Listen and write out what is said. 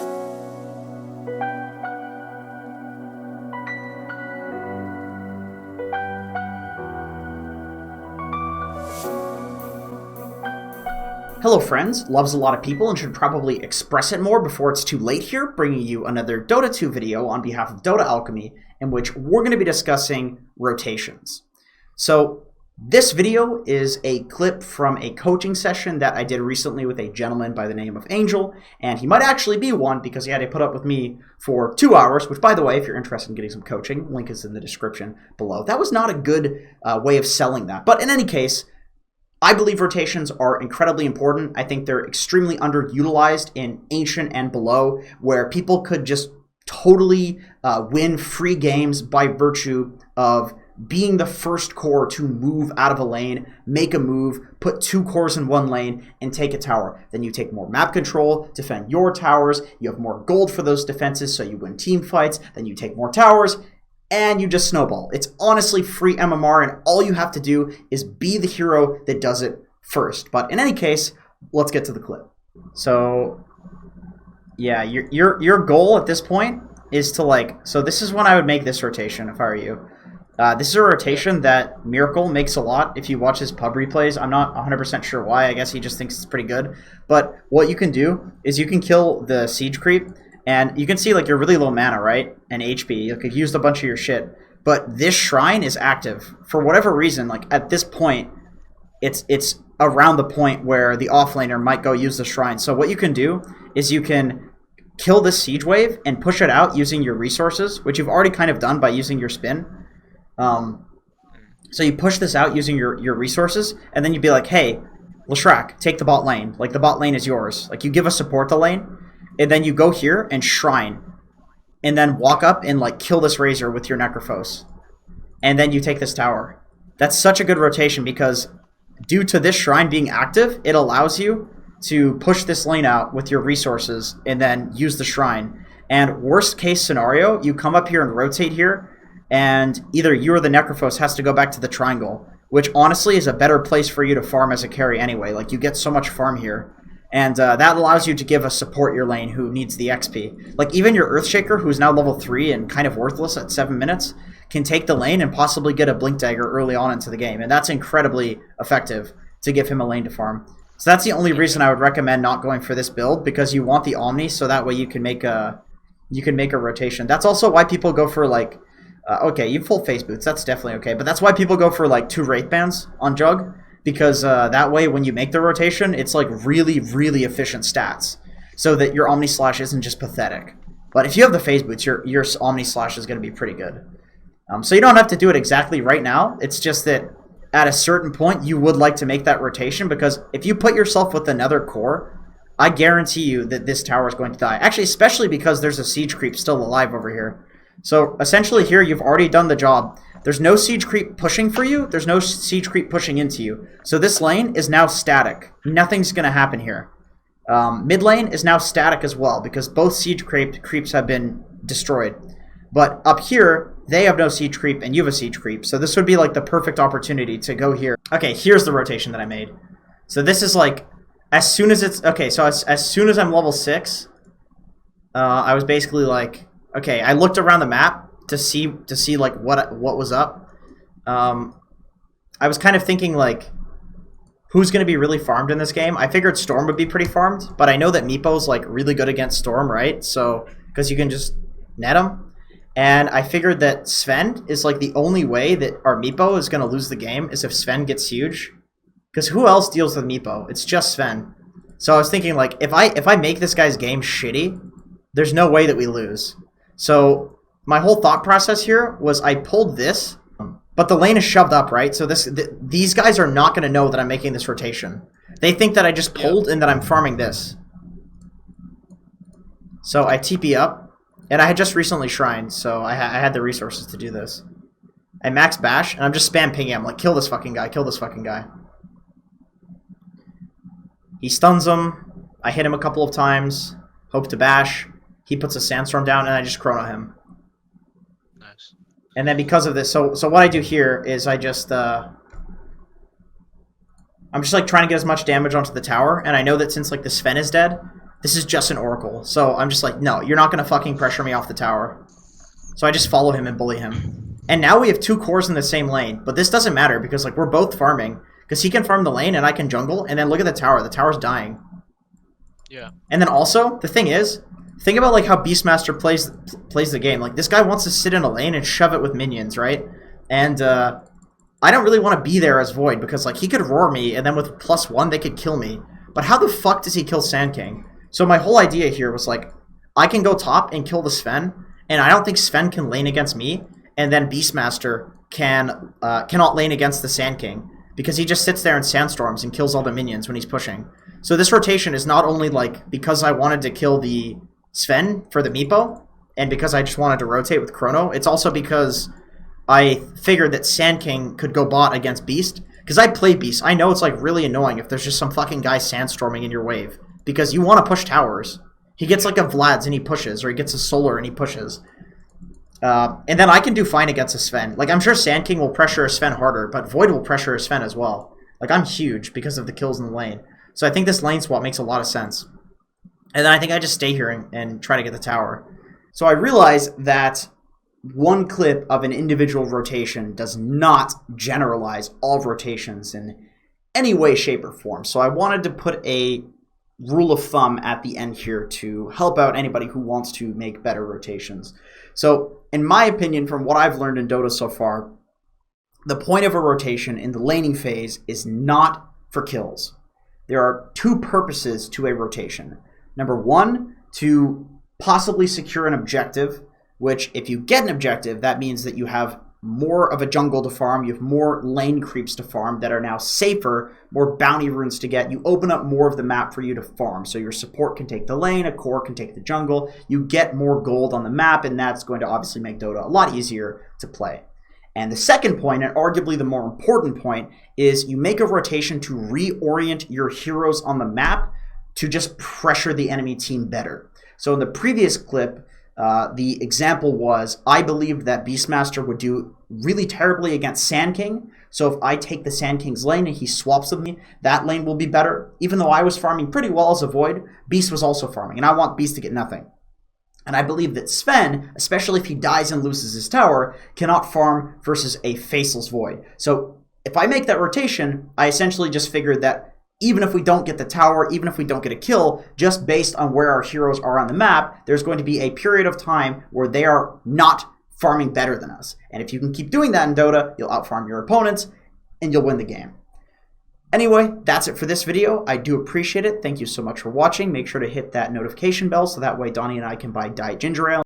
Hello friends, loves a lot of people and should probably express it more before it's too late here, bringing you another Dota 2 video on behalf of Dota Alchemy, in which we're going to be discussing rotations. So this video is a clip from a coaching session that I did recently with a gentleman by the name of Angel, and he might actually be one because he had to put up with me for 2 hours, which, by the way, if you're interested in getting some coaching, link is in the description below. That was not a good way of selling that, but in any case, I believe rotations are incredibly important. I think they're extremely underutilized in Ancient and below, where people could just totally win free games by virtue of being the first core to move out of a lane, make a move, put 2 cores in 1 lane, and take a tower. Then you take more map control, defend your towers, you have more gold for those defenses, so you win team fights, then you take more towers, and you just snowball. It's honestly free MMR, and all you have to do is be the hero that does it first. But in any case, let's get to the clip. So, yeah, your goal at this point is to so this is when I would make this rotation if I were you. This is a rotation that Miracle makes a lot if you watch his pub replays. I'm not 100% sure why. I guess he just thinks it's pretty good. But what you can do is you can kill the siege creep, and you can see you're really low mana, right? And HP. You've used a bunch of your shit. But this shrine is active. For whatever reason, at this point, it's around the point where the offlaner might go use the shrine. So what you can do is you can kill this siege wave and push it out using your resources, which you've already kind of done by using your spin. So you push this out using your resources, and then you'd be like, hey, Leshrac, take the bot lane. The bot lane is yours. You give us support the lane, and then you go here and shrine, and then walk up and kill this Razor with your Necrophos, and then you take this tower. That's such a good rotation because due to this shrine being active, it allows you to push this lane out with your resources and then use the shrine. And worst case scenario, you come up here and rotate here, and either you or the Necrophos has to go back to the triangle, which honestly is a better place for you to farm as a carry anyway. You get so much farm here. And that allows you to give a support your lane who needs the XP. Even your Earthshaker, who's now level 3 and kind of worthless at 7 minutes, can take the lane and possibly get a Blink Dagger early on into the game. And that's incredibly effective to give him a lane to farm. So that's the only reason I would recommend not going for this build, because you want the Omni so that way you can make a rotation. That's also why people go for okay, you full face boots, that's definitely okay. But that's why people go for 2 Wraith Bands on Jug. Because that way, when you make the rotation, it's really, really efficient stats, so that your Omni Slash isn't just pathetic. But if you have the phase boots, your Omni Slash is going to be pretty good. So you don't have to do it exactly right now. It's just that at a certain point, you would like to make that rotation, because if you put yourself with another core, I guarantee you that this tower is going to die. Actually, especially because there's a siege creep still alive over here. So essentially here, you've already done the job. There's no siege creep pushing for you. There's no siege creep pushing into you. So this lane is now static. Nothing's going to happen here. Mid lane is now static as well, because both siege creeps have been destroyed. But up here, they have no siege creep and you have a siege creep. So this would be the perfect opportunity to go here. Okay, here's the rotation that I made. So this is as soon as it's... Okay, so as soon as I'm level 6, I was basically okay, I looked around the map to see what was up. I was kind of thinking who's going to be really farmed in this game. I figured Storm would be pretty farmed, but I know that Meepo's really good against Storm, right? So because you can just net him, and I figured that Sven is the only way that our Meepo is going to lose the game is if Sven gets huge, because who else deals with Meepo? It's just Sven. So I was thinking if I make this guy's game shitty, there's no way that we lose. So my whole thought process here was I pulled this, but the lane is shoved up, right? So these guys are not going to know that I'm making this rotation. They think that I just pulled and that I'm farming this. So I TP up, and I had just recently shrined, so I had the resources to do this. I max bash, and I'm just spam pinging him, kill this fucking guy, kill this fucking guy. He stuns him, I hit him a couple of times, hope to bash, he puts a sandstorm down, and I just chrono him. Nice. And then because of this, so what I do here is I just, I'm just trying to get as much damage onto the tower, and I know that since the Sven is dead, This is just an Oracle. So I'm just like, no, you're not going to fucking pressure me off the tower. So I just follow him and bully him. And now we have 2 cores in the same lane. But this doesn't matter because like we're both farming. Because he can farm the lane and I can jungle. And then look at the tower. The tower's dying. Yeah. And then also, the thing is, think about like how Beastmaster plays the game. Like this guy wants to sit in a lane and shove it with minions, right? And I don't really want to be there as Void because like he could roar me and then with +1 they could kill me. But how the fuck does he kill Sand King? So my whole idea here was like, I can go top and kill the Sven, and I don't think Sven can lane against me, and then Beastmaster cannot lane against the Sand King because he just sits there in sandstorms and kills all the minions when he's pushing. So this rotation is not only like because I wanted to kill the Sven for the Meepo, and because I just wanted to rotate with Chrono, it's also because I figured that Sand King could go bot against Beast. Because I play Beast. I know it's like really annoying if there's just some fucking guy sandstorming in your wave. Because you want to push towers. He gets like a Vlad's and he pushes, or he gets a Solar and he pushes. And then I can do fine against a Sven. Like I'm sure Sand King will pressure a Sven harder, but Void will pressure a Sven as well. Like I'm huge because of the kills in the lane. So I think this lane swap makes a lot of sense. And then I think I just stay here and try to get the tower. So I realize that one clip of an individual rotation does not generalize all rotations in any way, shape, or form. So I wanted to put a rule of thumb at the end here to help out anybody who wants to make better rotations. So in my opinion, from what I've learned in Dota so far, the point of a rotation in the laning phase is not for kills. There are 2 purposes to a rotation. Number 1, to possibly secure an objective, which if you get an objective, that means that you have more of a jungle to farm, you have more lane creeps to farm that are now safer, more bounty runes to get. You open up more of the map for you to farm. So your support can take the lane, a core can take the jungle. You get more gold on the map, and that's going to obviously make Dota a lot easier to play. And the second point, and arguably the more important point, is you make a rotation to reorient your heroes on the map to just pressure the enemy team better. So in the previous clip, the example was, I believed that Beastmaster would do really terribly against Sand King. So if I take the Sand King's lane and he swaps with me, that lane will be better. Even though I was farming pretty well as a Void, Beast was also farming, and I want Beast to get nothing. And I believe that Sven, especially if he dies and loses his tower, cannot farm versus a faceless Void. So if I make that rotation, I essentially just figured that even if we don't get the tower, even if we don't get a kill, just based on where our heroes are on the map, there's going to be a period of time where they are not farming better than us. And if you can keep doing that in Dota, you'll outfarm your opponents, and you'll win the game. Anyway, that's it for this video. I do appreciate it. Thank you so much for watching. Make sure to hit that notification bell so that way Donnie and I can buy Diet Ginger Ale.